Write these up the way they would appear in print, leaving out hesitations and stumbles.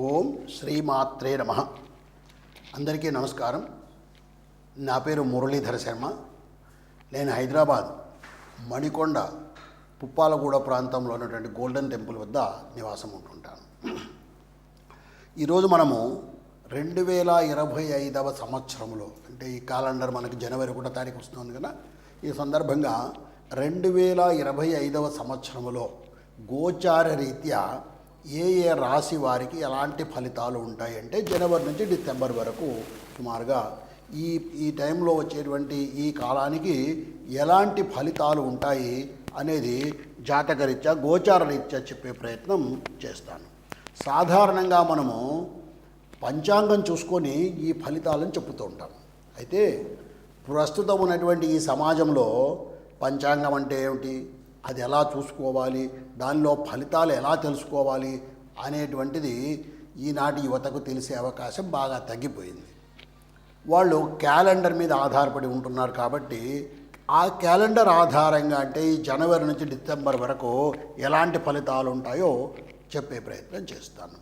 ఓం శ్రీమాత్రే నమః. అందరికీ నమస్కారం. నా పేరు మురళీధర శర్మ. నేను హైదరాబాద్ మణికొండ పుప్పాలగూడ ప్రాంతంలో ఉన్నటువంటి గోల్డెన్ టెంపుల్ వద్ద నివాసం ఉంటుంటాను. ఈరోజు మనము 2025వ సంవత్సరంలో, అంటే ఈ క్యాలెండర్ మనకి జనవరి 1వ తారీఖు వస్తుంది కదా, ఈ సందర్భంగా 2025వ సంవత్సరంలో గోచార రీత్యా ఏ రాశి వారికి ఎలాంటి ఫలితాలు ఉంటాయంటే జనవరి నుంచి డిసెంబర్ వరకు సుమారుగా ఈ టైంలో వచ్చేటువంటి ఈ కాలానికి ఎలాంటి ఫలితాలు ఉంటాయి అనేది జాతకరీత్యా గోచార రీత్యా చెప్పే ప్రయత్నం చేస్తాను. సాధారణంగా మనము పంచాంగం చూసుకొని ఈ ఫలితాలను చెప్పుతూ ఉంటాం. అయితే ప్రస్తుతం ఉన్నటువంటి ఈ సమాజంలో పంచాంగం అంటే ఏమిటి, అది ఎలా చూసుకోవాలి, దానిలో ఫలితాలు ఎలా తెలుసుకోవాలి అనేటువంటిది ఈనాటి యువతకు తెలిసే అవకాశం బాగా తగ్గిపోయింది. వాళ్ళు క్యాలెండర్ మీద ఆధారపడి ఉంటున్నారు. కాబట్టి ఆ క్యాలెండర్ ఆధారంగా, అంటే ఈ జనవరి నుంచి డిసెంబర్ వరకు ఎలాంటి ఫలితాలు ఉంటాయో చెప్పే ప్రయత్నం చేస్తాను.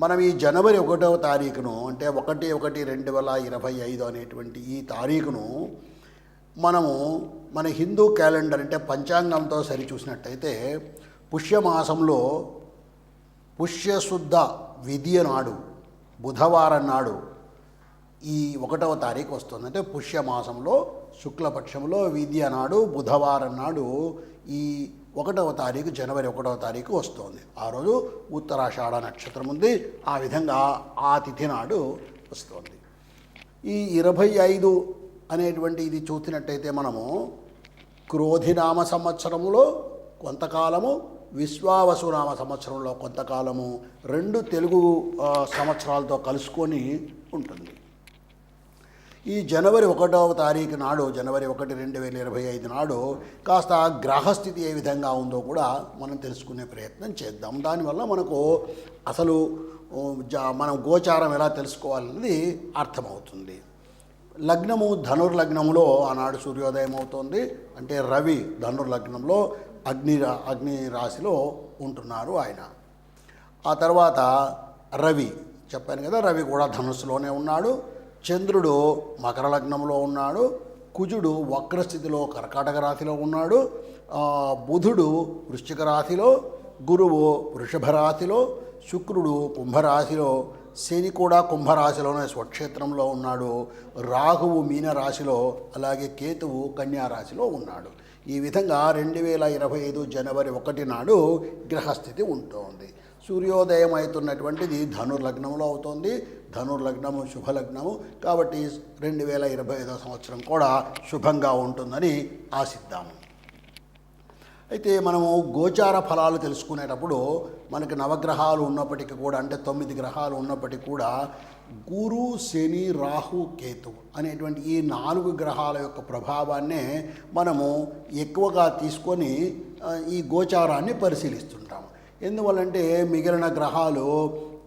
మనం ఈ జనవరి 1వ తారీఖును, అంటే 1/1/2025 అనేటువంటి ఈ తారీఖును మనము మన హిందూ క్యాలెండర్ అంటే పంచాంగంతో సరిచూసినట్టయితే పుష్యమాసంలో పుష్యశుద్ధ విధియ నాడు బుధవారం నాడు ఈ 1వ తారీఖు వస్తుంది. అంటే పుష్యమాసంలో శుక్లపక్షంలో విధియ నాడు బుధవారం నాడు ఈ 1వ తారీఖు జనవరి 1వ తారీఖు వస్తుంది. ఆ రోజు ఉత్తరాషాఢ నక్షత్రం ఉంది. ఆ విధంగా ఆ తిథి నాడు వస్తుంది. ఈ 25 అనేటువంటి ఇది చూసినట్టయితే మనము క్రోధినామ సంవత్సరంలో కొంతకాలము, విశ్వావసునామ సంవత్సరంలో కొంతకాలము, 2 తెలుగు సంవత్సరాలతో కలుసుకొని ఉంటుంది. ఈ జనవరి 1వ తారీఖు నాడు, జనవరి 1, 2025 నాడు కాస్త గ్రహస్థితి ఏ విధంగా ఉందో కూడా మనం తెలుసుకునే ప్రయత్నం చేద్దాం. దానివల్ల మనకు అసలు మనం గోచారం ఎలా తెలుసుకోవాలన్నది అర్థమవుతుంది. లగ్నము ధనుర్లగ్నములో ఆనాడు సూర్యోదయం అవుతోంది. అంటే రవి ధనుర్లగ్నంలో అగ్ని రాశిలో ఉంటున్నారు ఆయన. ఆ తర్వాత రవి చెప్పాను కదా, రవి కూడా ధనుస్సులోనే ఉన్నాడు. చంద్రుడు మకర లగ్నంలో ఉన్నాడు. కుజుడు వక్రస్థితిలో కర్కాటక రాశిలో ఉన్నాడు. బుధుడు వృశ్చిక రాశిలో, గురువు వృషభ రాశిలో, శుక్రుడు కుంభరాశిలో, శని కూడా కుంభరాశిలోనే స్వక్షేత్రంలో ఉన్నాడు. రాహువు మీనరాశిలో, అలాగే కేతువు కన్యారాశిలో ఉన్నాడు. ఈ విధంగా 2025 జనవరి 1 నాడు గ్రహస్థితి ఉంటుంది. సూర్యోదయం అవుతున్నటువంటిది ధనుర్లగ్నంలో అవుతుంది. ధనుర్లగ్నము శుభలగ్నము కాబట్టి 2025 సంవత్సరం కూడా శుభంగా ఉంటుందని ఆశిద్దాము. అయితే మనము గోచార ఫలాలు తెలుసుకునేటప్పుడు మనకి నవగ్రహాలు ఉన్నప్పటికీ కూడా, అంటే 9 గ్రహాలు ఉన్నప్పటికీ కూడా గురు, శని, రాహు, కేతు అనేటువంటి ఈ 4 గ్రహాల యొక్క ప్రభావాన్నే మనము ఎక్కువగా తీసుకొని ఈ గోచారాన్ని పరిశీలిస్తుంటాము. ఎందువల్లంటే మిగిలిన గ్రహాలు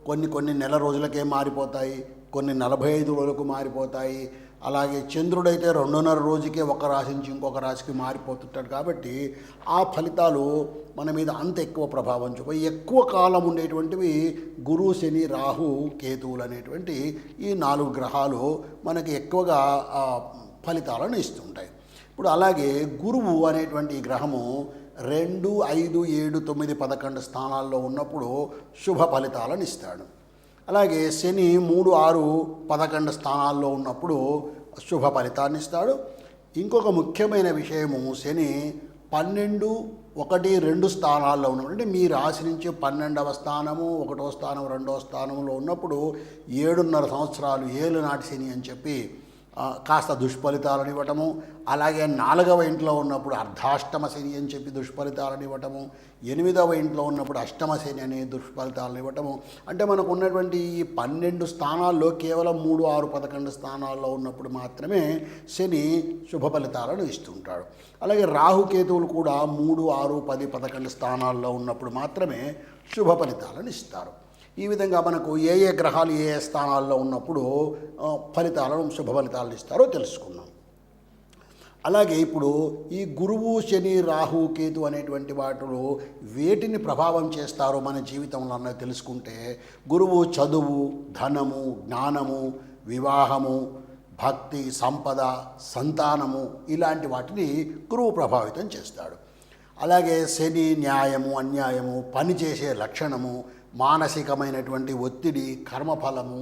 కొన్ని నెల రోజులకే మారిపోతాయి, కొన్ని 45 రోజులకు మారిపోతాయి. అలాగే చంద్రుడైతే 2.5 రోజుకే ఒక రాశి నుంచి ఇంకొక రాశికి మారిపోతుంటాడు. కాబట్టి ఆ ఫలితాలు మన మీద అంత ఎక్కువ ప్రభావం చూపి ఎక్కువ కాలం ఉండేటువంటివి గురు, శని, రాహు, కేతువులు అనేటువంటి ఈ 4 గ్రహాలు మనకి ఎక్కువగా ఫలితాలను ఇస్తుంటాయి. ఇప్పుడు అలాగే గురువు అనేటువంటి ఈ గ్రహము 2, 5, 7, 9, 11 స్థానాల్లో ఉన్నప్పుడు శుభ ఫలితాలను ఇస్తాడు. అలాగే శని 3, 6, 11 స్థానాల్లో ఉన్నప్పుడు శుభ ఫలితాన్ని ఇస్తాడు. ఇంకొక ముఖ్యమైన విషయము, శని 12, 1, 2 స్థానాల్లో ఉన్నప్పుడు, అంటే మీ రాశి నుంచి 12వ స్థానము, 1వ స్థానం, 2వ స్థానంలో ఉన్నప్పుడు 7.5 సంవత్సరాలు ఏలునాటి శని అని చెప్పి కాస్త దుష్ఫలితాలను ఇవ్వటము. అలాగే 4వ ఇంట్లో ఉన్నప్పుడు అర్ధాష్టమ శని అని చెప్పి దుష్ఫలితాలను ఇవ్వటము. 8వ ఇంట్లో ఉన్నప్పుడు అష్టమ శని అనే దుష్ఫలితాలను ఇవ్వటము. అంటే మనకు ఉన్నటువంటి ఈ 12 స్థానాల్లో కేవలం 3, 6, 11 స్థానాల్లో ఉన్నప్పుడు మాత్రమే శని శుభ ఫలితాలను ఇస్తుంటాడు. అలాగే రాహుకేతువులు కూడా 3, 6, 10, 11 స్థానాల్లో ఉన్నప్పుడు మాత్రమే శుభ ఫలితాలను ఇస్తారు. ఈ విధంగా మనకు ఏ గ్రహాలు ఏ స్థానాల్లో ఉన్నప్పుడు ఫలితాలను శుభ ఫలితాలను ఇస్తారో తెలుసుకున్నాం. అలాగే ఇప్పుడు ఈ గురువు శని రాహు కేతు అనేటువంటి వాటిలో వేటిని ప్రభావం చేస్తారో మన జీవితంలో అన్నది తెలుసుకుంటే, గురువు చదువు, ధనము, జ్ఞానము, వివాహము, భక్తి, సంపద, సంతానము ఇలాంటి వాటిని గురువు ప్రభావితం చేస్తాడు. అలాగే శని న్యాయము, అన్యాయము, పనిచేసే లక్షణము, మానసికమైనటువంటి ఒత్తిడి, కర్మఫలము,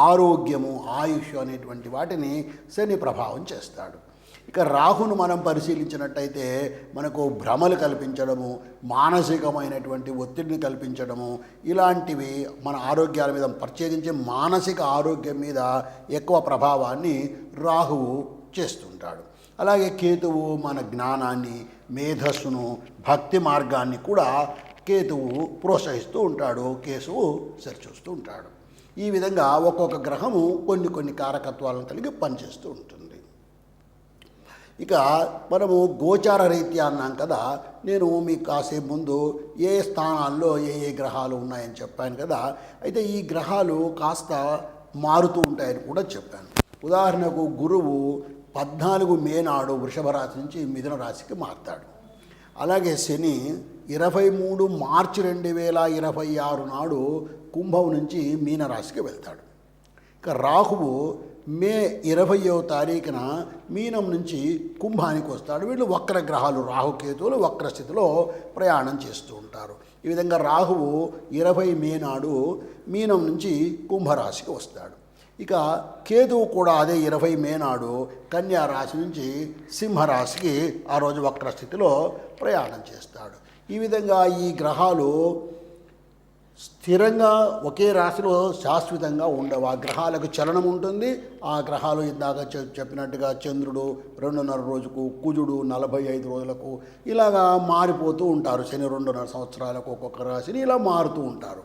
ఆరోగ్యము, ఆయుష్ అనేటువంటి వాటిని శని ప్రభావం చేస్తాడు. ఇక రాహును మనం పరిశీలించినట్టయితే మనకు భ్రమలు కల్పించడము, మానసికమైనటువంటి ఒత్తిడిని కల్పించడము, ఇలాంటివి మన ఆరోగ్యాల మీద, ప్రత్యేకించి మానసిక ఆరోగ్యం మీద ఎక్కువ ప్రభావాన్ని రాహువు చేస్తుంటాడు. అలాగే కేతువు మన జ్ఞానాన్ని, మేధస్సును, భక్తి మార్గాన్ని కూడా కేతువు ప్రోత్సహిస్తూ ఉంటాడు, కేతువు సరిచూస్తూ ఉంటాడు. ఈ విధంగా ఒక్కొక్క గ్రహము కొన్ని కారకత్వాలను కలిగి పనిచేస్తూ ఉంటుంది. ఇక మనము గోచార రీత్యా అన్నాం కదా, నేను మీకు కాసేపు ముందు ఏ స్థానాల్లో ఏ గ్రహాలు ఉన్నాయని చెప్పాను కదా. అయితే ఈ గ్రహాలు కాస్త మారుతూ ఉంటాయని కూడా చెప్పాను. ఉదాహరణకు గురువు 14 మే నాడు వృషభ రాశి నుంచి మిథున రాశికి మారుతాడు. అలాగే శని 23 మార్చి 2026 నాడు కుంభం నుంచి మీనరాశికి వెళ్తాడు. ఇక రాహువు మే 20వ తారీఖున మీనం నుంచి కుంభానికి వస్తాడు. వీళ్ళు వక్ర గ్రహాలు, రాహుకేతువులు వక్ర స్థితిలో ప్రయాణం చేస్తూ ఉంటారు. ఈ విధంగా రాహువు 20 మే నాడు మీనం నుంచి కుంభరాశికి వస్తాడు. ఇక కేతువు కూడా అదే 20 మే నాడు కన్యా రాశి నుంచి సింహరాశికి ఆ రోజు వక్ర స్థితిలో ప్రయాణం చేస్తాడు. ఈ విధంగా ఈ గ్రహాలు స్థిరంగా ఒకే రాశిలో శాశ్వతంగా ఉండవు. ఆ గ్రహాలకు చలనం ఉంటుంది. ఆ గ్రహాలు ఇందాక చెప్పినట్టుగా చంద్రుడు 2.5 రోజుకు, కుజుడు 45 రోజులకు ఇలాగా మారిపోతూ ఉంటారు. శని 2.5 సంవత్సరాలకు ఒక్కొక్క రాశిని ఇలా మారుతూ ఉంటారు.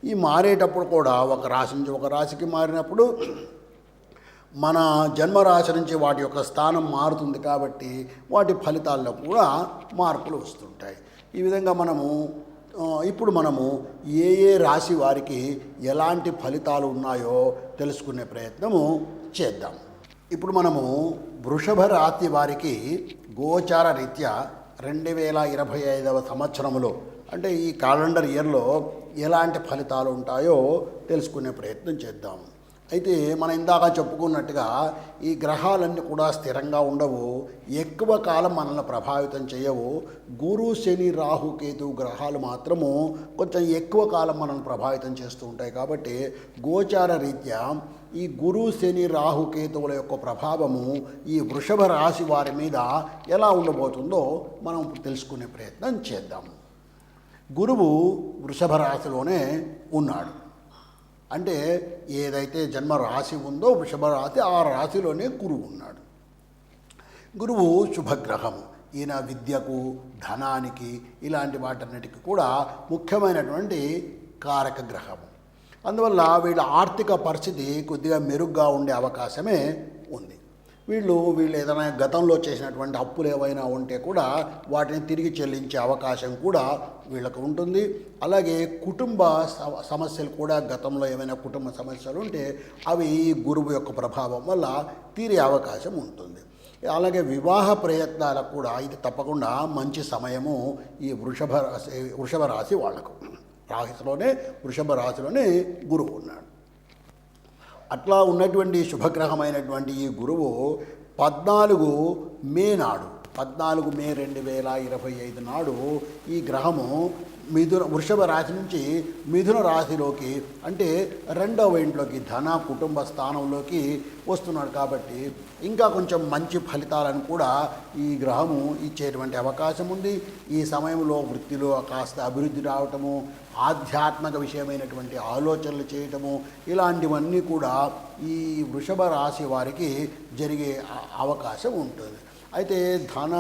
ఈ మారేటప్పుడు కూడా ఒక రాశి నుంచి ఒక రాశికి మారినప్పుడు మన జన్మరాశి నుంచి వాటి యొక్క స్థానం మారుతుంది కాబట్టి వాటి ఫలితాల్లో కూడా మార్పులు వస్తుంటాయి. ఈ విధంగా ఇప్పుడు మనము ఏ రాశి వారికి ఎలాంటి ఫలితాలు ఉన్నాయో తెలుసుకునే ప్రయత్నము చేద్దాం. ఇప్పుడు మనము వృషభ రాశి వారికి గోచార రీత్యా 2025వ సంవత్సరంలో, అంటే ఈ క్యాలెండర్ ఇయర్లో ఎలాంటి ఫలితాలు ఉంటాయో తెలుసుకునే ప్రయత్నం చేద్దాం. అయితే మనం ఇందాక చెప్పుకున్నట్టుగా ఈ గ్రహాలన్నీ కూడా స్థిరంగా ఉండవు, ఎక్కువ కాలం మనల్ని ప్రభావితం చేయవు. గురు శని రాహు కేతు గ్రహాలు మాత్రము కొంచెం ఎక్కువ కాలం మనల్ని ప్రభావితం చేస్తూ ఉంటాయి. కాబట్టి గోచార రీత్యా ఈ గురు శని రాహు కేతువుల యొక్క ప్రభావము ఈ వృషభ రాశి వారి మీద ఎలా ఉండబోతుందో మనం తెలుసుకునే ప్రయత్నం చేద్దాం. గురువు వృషభ రాశిలోనే ఉన్నాడు. అంటే ఏదైతే జన్మ రాశి ఉందో వృషభ రాశి, ఆ రాశిలోనే గురువు ఉన్నాడు. గురువు శుభగ్రహము. ఈయన విద్యకు, ధనానికి, ఇలాంటి వాటన్నిటికీ కూడా ముఖ్యమైనటువంటి కారక గ్రహము. అందువల్ల వీళ్ళ ఆర్థిక పరిస్థితి కొద్దిగా మెరుగ్గా ఉండే అవకాశమే ఉంది. వీళ్ళు ఏదైనా గతంలో చేసినటువంటి అప్పులు ఏవైనా ఉంటే కూడా వాటిని తిరిగి చెల్లించే అవకాశం కూడా వీళ్ళకు ఉంటుంది. అలాగే కుటుంబ సమస్యలు కూడా, గతంలో ఏమైనా కుటుంబ సమస్యలు ఉంటే అవి గురువు యొక్క ప్రభావం వల్ల తీరే అవకాశం ఉంటుంది. అలాగే వివాహ ప్రయత్నాలకు కూడా ఇది తప్పకుండా మంచి సమయము ఈ వృషభ రాశి వాళ్లకు. వృషభ రాశిలోనే గురువు ఉన్నాడు. అట్లా ఉన్నటువంటి శుభగ్రహమైనటువంటి ఈ గురువు 14 మే 2025 నాడు ఈ గ్రహము వృషభ రాశి నుంచి మిథున రాశిలోకి, అంటే 2వ ఇంట్లోకి, ధన కుటుంబ స్థానంలోకి వస్తున్నాడు. కాబట్టి ఇంకా కొంచెం మంచి ఫలితాలను కూడా ఈ గ్రహము ఇచ్చేటువంటి అవకాశం ఉంది. ఈ సమయంలో వృత్తిలో కాస్త అభివృద్ధి రావటము, ఆధ్యాత్మిక విషయమైనటువంటి ఆలోచనలు చేయటము, ఇలాంటివన్నీ కూడా ఈ వృషభ రాశి వారికి జరిగే అవకాశం ఉంటుంది. అయితే ధన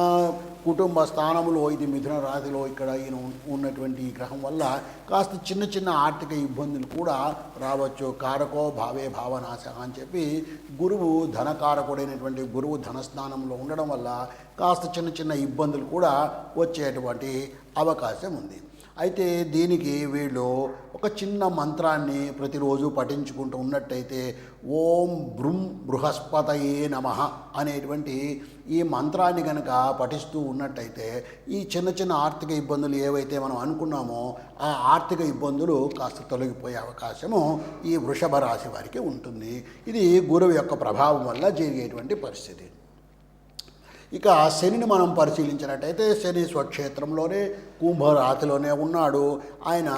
కుటుంబ స్థానంలో ఇది మిథున రాశిలో ఇక్కడ ఈయన ఉన్నటువంటి ఈ గ్రహం వల్ల కాస్త చిన్న ఆర్థిక ఇబ్బందులు కూడా రావచ్చు. కారకో భావే భావనాశ అని చెప్పి గురువు ధనకారకుడైనటువంటి గురువు ధనస్థానంలో ఉండడం వల్ల కాస్త చిన్న ఇబ్బందులు కూడా వచ్చేటువంటి అవకాశం ఉంది. అయితే దీనికి వీళ్ళు ఒక చిన్న మంత్రాన్ని ప్రతిరోజు పఠించుకుంటూ ఉన్నట్టయితే ఓం బృం బృహస్పతయే నమః అనేటువంటి ఈ మంత్రాన్ని కనుక పఠిస్తూ ఉన్నట్టయితే ఈ చిన్న చిన్న ఆర్థిక ఇబ్బందులు ఏవైతే మనం అనుకున్నామో ఆ ఆర్థిక ఇబ్బందులు కాస్త తొలగిపోయే అవకాశము ఈ వృషభ రాశి వారికి ఉంటుంది. ఇది గురువు యొక్క ప్రభావం వల్ల జరిగేటువంటి పరిస్థితి. ఇక శనిని మనం పరిశీలించినట్టయితే శని స్వక్షేత్రంలోనే కుంభరాశిలోనే ఉన్నాడు. ఆయన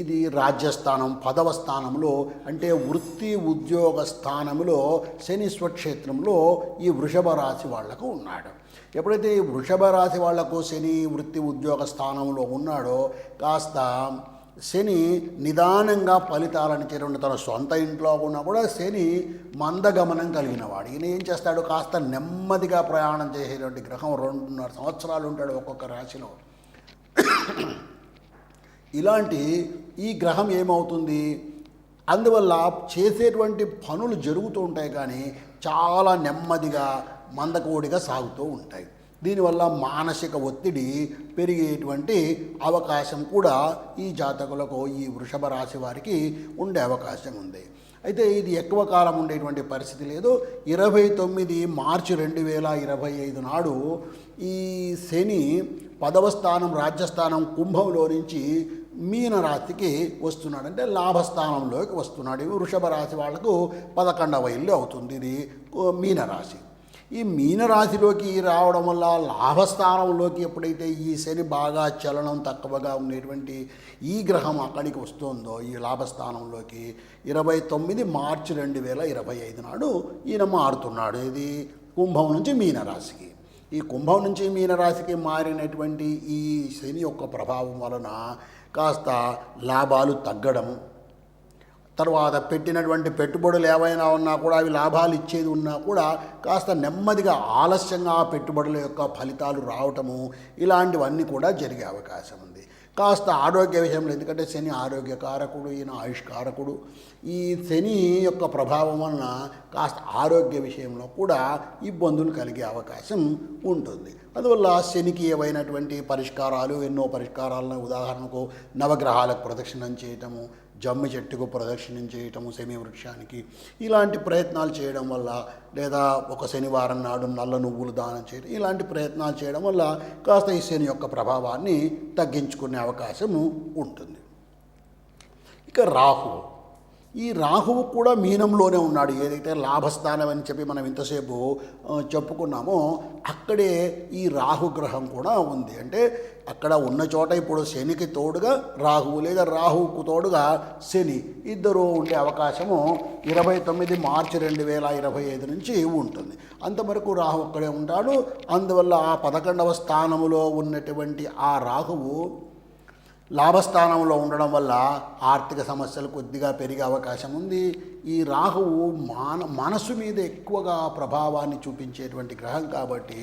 ఇది రాజ్యస్థానం 10వ స్థానంలో, అంటే వృత్తి ఉద్యోగ స్థానంలో శని స్వక్షేత్రంలో ఈ వృషభ రాశి వాళ్లకు ఉన్నాడు. ఎప్పుడైతే ఈ వృషభ రాశి వాళ్లకు శని వృత్తి ఉద్యోగ స్థానంలో ఉన్నాడో కాస్త శని నిదానంగా ఫలితాలను చేరుండి తన సొంత ఇంట్లో ఉన్నా కూడా శని మందగమనం కలిగిన వాడు. ఈయన ఏం చేస్తాడు, కాస్త నెమ్మదిగా ప్రయాణం చేసేటువంటి గ్రహం 2.5 సంవత్సరాలు ఉంటాడు ఒక్కొక్క రాశిలో. ఇలాంటి ఈ గ్రహం ఏమవుతుంది, అందువల్ల చేసేటువంటి పనులు జరుగుతూ ఉంటాయి కానీ చాలా నెమ్మదిగా మందకోడిగా సాగుతూ ఉంటాయి. దీనివల్ల మానసిక ఒత్తిడి పెరిగేటువంటి అవకాశం కూడా ఈ జాతకులకు, ఈ వృషభ రాశి వారికి ఉండే అవకాశం ఉంది. అయితే ఇది ఎక్కువ కాలం ఉండేటువంటి పరిస్థితి లేదు. 29 మార్చి 2025 నాడు ఈ శని 10వ స్థానం రాజ్యస్థానం కుంభంలో నుంచి మీన రాశికి వస్తున్నాడు, అంటే లాభస్థానంలోకి వస్తున్నాడు. వృషభ రాశి వాళ్లకు 11వ ఇల్లు అవుతుంది ఇది మీనరాశి. ఈ మీనరాశిలోకి రావడం వల్ల లాభస్థానంలోకి ఎప్పుడైతే ఈ శని బాగా చలనం తక్కువగా ఉండేటువంటి ఈ గ్రహం అక్కడికి వస్తుందో ఈ లాభస్థానంలోకి 29 మార్చి 2025 నాడు ఈయన మారుతున్నాడు. ఇది కుంభం నుంచి మీనరాశికి. ఈ కుంభం నుంచి మీనరాశికి మారినటువంటి ఈ శని యొక్క ప్రభావం వలన కాస్త లాభాలు తగ్గడం, తర్వాత పెట్టినటువంటి పెట్టుబడులు ఏవైనా ఉన్నా కూడా అవి లాభాలు ఇచ్చేది ఉన్నా కూడా కాస్త నెమ్మదిగా ఆలస్యంగా ఆ పెట్టుబడుల యొక్క ఫలితాలు రావటము, ఇలాంటివన్నీ కూడా జరిగే అవకాశం ఉంది. కాస్త ఆరోగ్య విషయంలో, ఎందుకంటే శని ఆరోగ్యకారకుడు, ఈయన ఆయుష్కారకుడు. ఈ శని యొక్క ప్రభావం వలన కాస్త ఆరోగ్య విషయంలో కూడా ఇబ్బందులు కలిగే అవకాశం ఉంటుంది. అందువల్ల శనికి ఏవైనటువంటి పరిష్కారాలు, ఎన్నో పరిష్కారాలను, ఉదాహరణకు నవగ్రహాలకు ప్రదక్షిణం చేయటము, జమ్మి చెట్టుకు ప్రదక్షిణం చేయటము, శని వృక్షానికి, ఇలాంటి ప్రయత్నాలు చేయడం వల్ల, లేదా ఒక శనివారం నాడు నల్ల నువ్వులు దానం చేయడం, ఇలాంటి ప్రయత్నాలు చేయడం వల్ల కాస్త ఈ శని యొక్క ప్రభావాన్ని తగ్గించుకునే అవకాశము ఉంటుంది. ఇక రాహు, ఈ రాహువు కూడా మీనంలోనే ఉన్నాడు. ఏదైతే లాభస్థానం అని చెప్పి మనం ఇంతసేపు చెప్పుకున్నామో అక్కడే ఈ రాహుగ్రహం కూడా ఉంది. అంటే అక్కడ ఉన్న చోట ఇప్పుడు శనికి తోడుగా రాహువు, లేదా రాహువుకు తోడుగా శని, ఇద్దరు ఉండే అవకాశము 29 మార్చి 2025 నుంచి ఉంటుంది. అంతవరకు రాహు అక్కడే ఉంటాడు. అందువల్ల ఆ 11వ స్థానంలో ఉన్నటువంటి ఆ రాహువు లాభస్థానంలో ఉండడం వల్ల ఆర్థిక సమస్యలు కొద్దిగా పెరిగే అవకాశం ఉంది. ఈ రాహువు మనసు మీద ఎక్కువగా ప్రభావాన్ని చూపించేటువంటి గ్రహం కాబట్టి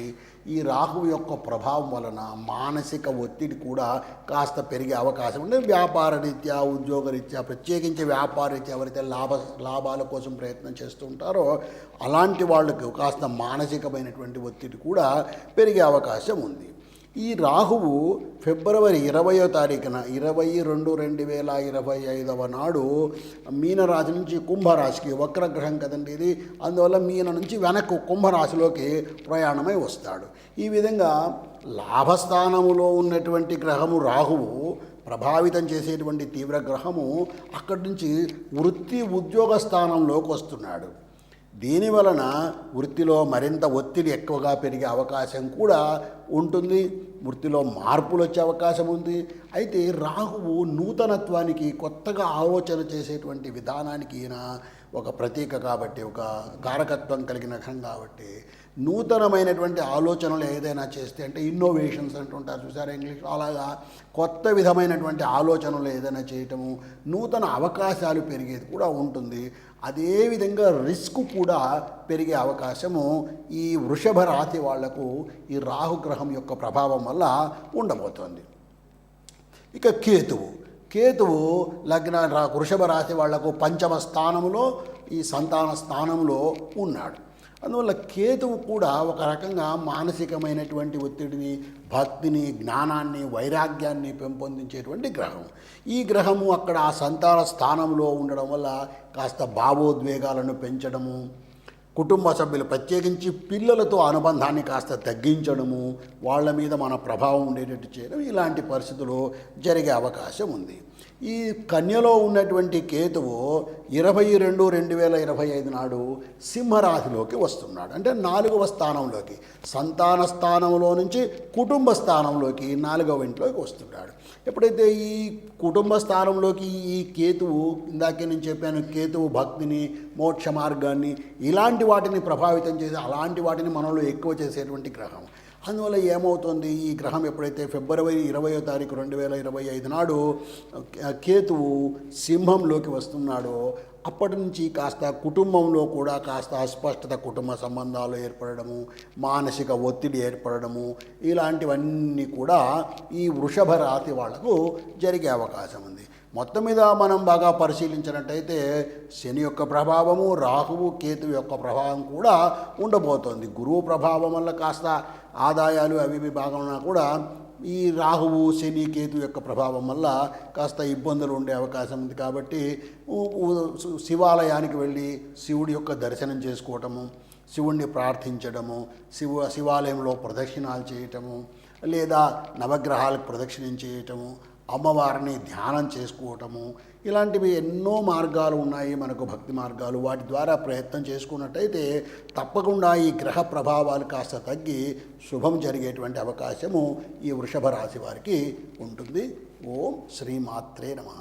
ఈ రాహువు యొక్క ప్రభావం వలన మానసిక ఒత్తిడి కూడా కాస్త పెరిగే అవకాశం ఉంది. వ్యాపార రీత్యా, ఉద్యోగరీత్యా, ప్రత్యేకించి వ్యాపార రీత్యా ఎవరైతే లాభాల కోసం ప్రయత్నం చేస్తూ ఉంటారో అలాంటి వాళ్ళకు కాస్త మానసికమైనటువంటి ఒత్తిడి కూడా పెరిగే అవకాశం ఉంది. ఈ రాహువు ఫిబ్రవరి 20వ తారీఖున 22/2025 నాడు మీనరాశి నుంచి కుంభరాశికి, వక్రగ్రహం కదండి ఇది, అందువల్ల మీన నుంచి వెనక్కు కుంభరాశిలోకి ప్రయాణమై వస్తాడు. ఈ విధంగా లాభస్థానములో ఉన్నటువంటి గ్రహము రాహువు ప్రభావితం చేసేటువంటి తీవ్ర గ్రహము అక్కడి నుంచి వృత్తి ఉద్యోగ స్థానంలోకి వస్తున్నాడు. దీనివలన వృత్తిలో మరింత ఒత్తిడి ఎక్కువగా పెరిగే అవకాశం కూడా ఉంటుంది. వృత్తిలో మార్పులు వచ్చే అవకాశం ఉంది. అయితే రాహువు నూతనత్వానికి, కొత్తగా ఆలోచన చేసేటువంటి విధానానికి ఈయన ఒక ప్రతీక కాబట్టి, ఒక కారకత్వం కలిగిన గ్రహం కాబట్టి నూతనమైనటువంటి ఆలోచనలు ఏదైనా చేస్తే, అంటే ఇన్నోవేషన్స్ అంటుంటారు చూసారా ఇంగ్లీష్, అలాగా కొత్త విధమైనటువంటి ఆలోచనలు ఏదైనా చేయటము, నూతన అవకాశాలు పెరిగేది కూడా ఉంటుంది. అదేవిధంగా రిస్క్ కూడా పెరిగే అవకాశము ఈ వృషభ రాశి వాళ్లకు ఈ రాహుగ్రహం యొక్క ప్రభావం వల్ల ఉండబోతోంది. ఇక కేతువు వృషభ రాశి వాళ్లకు 5వ స్థానంలో, ఈ సంతాన స్థానంలో ఉన్నాడు. అందువల్ల కేతువు కూడా ఒక రకంగా మానసికమైనటువంటి ఒత్తిడిని, భక్తిని, జ్ఞానాన్ని, వైరాగ్యాన్ని పెంపొందించేటువంటి గ్రహం. ఈ గ్రహము అక్కడ ఆ సంతాన స్థానంలో ఉండడం వల్ల కాస్త భావోద్వేగాలను పెంచడము, కుటుంబ సభ్యులు ప్రత్యేకించి పిల్లలతో అనుబంధాన్ని కాస్త తగ్గించడము, వాళ్ళ మీద మన ప్రభావం ఉండేటట్టు చేయడం, ఇలాంటి పరిస్థితులు జరిగే అవకాశం ఉంది. ఈ కన్యలో ఉన్నటువంటి కేతువు 22/2/2025 నాడు సింహరాశిలోకి వస్తున్నాడు. అంటే 4వ స్థానంలోకి, సంతాన స్థానంలో నుంచి కుటుంబ స్థానంలోకి 4వ ఇంట్లోకి వస్తున్నాడు. ఎప్పుడైతే ఈ కుటుంబ స్థానంలోకి ఈ కేతువు, ఇందాకే నేను చెప్పాను, కేతువు భక్తిని, మోక్ష మార్గాన్ని, ఇలాంటి వాటిని ప్రభావితం చేసి అలాంటి వాటిని మనలో ఎక్కువ చేసేటువంటి గ్రహం. అందువల్ల ఏమవుతుంది, ఈ గ్రహం ఎప్పుడైతే ఫిబ్రవరి 20వ తారీఖు 2025 నాడు కేతువు సింహంలోకి వస్తున్నాడో అప్పటి నుంచి కాస్త కుటుంబంలో కూడా కాస్త అస్పష్టత, కుటుంబ సంబంధాలు ఏర్పడము, మానసిక ఒత్తిడి ఏర్పడము, ఇలాంటివన్నీ కూడా ఈ వృషభ రాశి వాళ్లకు జరిగే అవకాశం ఉంది. మొత్తం మీద మనం బాగా పరిశీలించినట్టయితే శని యొక్క ప్రభావము, రాహువు, కేతువు యొక్క ప్రభావం కూడా ఉండబోతోంది. గురువు ప్రభావం వల్ల కాస్త ఆదాయాలు అవి బాగా ఉన్నా కూడా ఈ రాహువు, శని, కేతు యొక్క ప్రభావం వల్ల కాస్త ఇబ్బందులు ఉండే అవకాశం ఉంది. కాబట్టి శివాలయానికి వెళ్ళి శివుడి యొక్క దర్శనం చేసుకోవటము, శివుణ్ణి ప్రార్థించడము, శివాలయంలో ప్రదక్షిణాలు చేయటము, లేదా నవగ్రహాలకు ప్రదక్షిణం చేయటము, అమ్మవారిని ధ్యానం చేసుకోవటము, ఇలాంటివి ఎన్నో మార్గాలు ఉన్నాయి మనకు, భక్తి మార్గాలు. వాటి ద్వారా ప్రయత్నం చేసుకున్నట్టయితే తప్పకుండా ఈ గ్రహ ప్రభావాలు కాస్త తగ్గి శుభం జరిగేటువంటి అవకాశము ఈ వృషభ రాశి వారికి ఉంటుంది. ఓం శ్రీమాత్రే నమః.